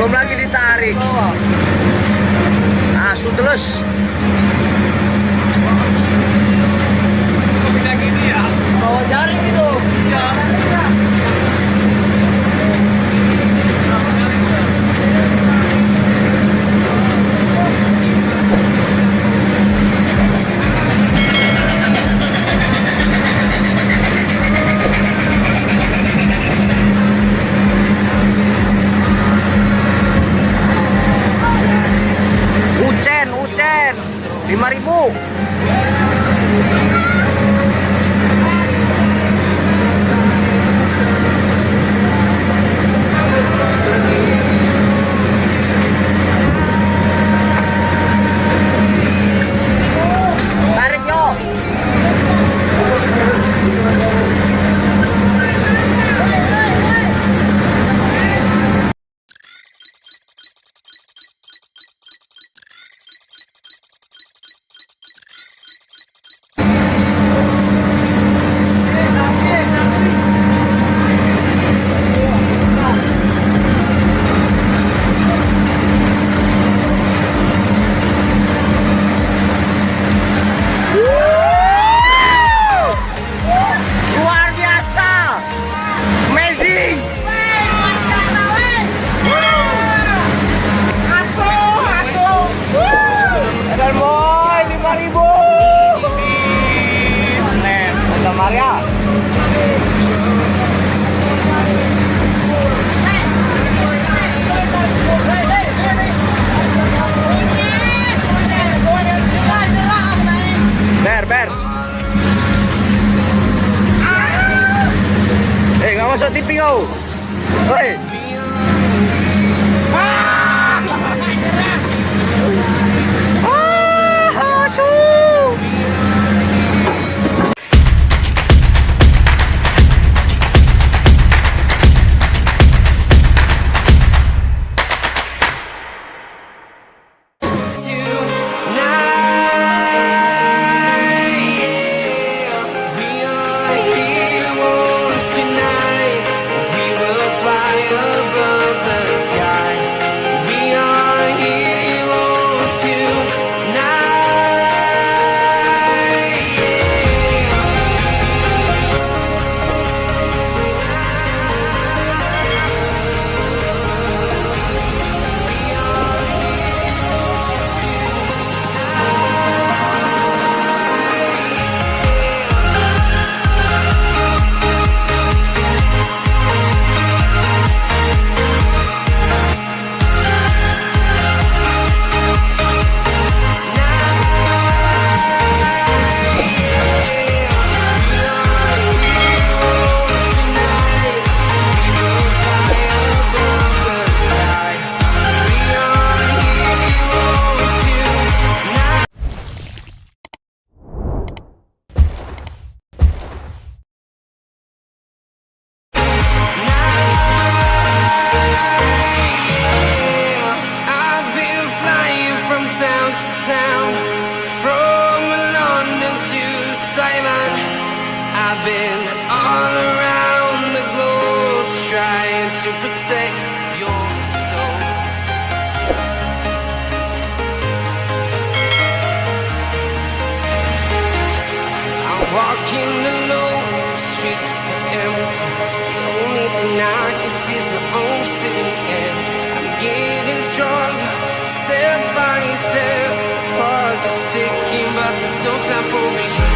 Belum lagi ditarik. Asu terus. Bisa gini ya? Bawa jaring itu. Iya. Ucen 5.000. Tarik yuk. Luar biasa. Amazing. Edan boy 5.000. Santa Maria. Ber. Nggak masuk TV kau. Hei. Asu. town, from London to Taiwan. I've been all around the globe trying to protect your soul. I'm walking alone, the streets are empty. The only thing I can see is my own silhouette. I'm getting stronger, step by step. The clock is ticking, but there's no time for me.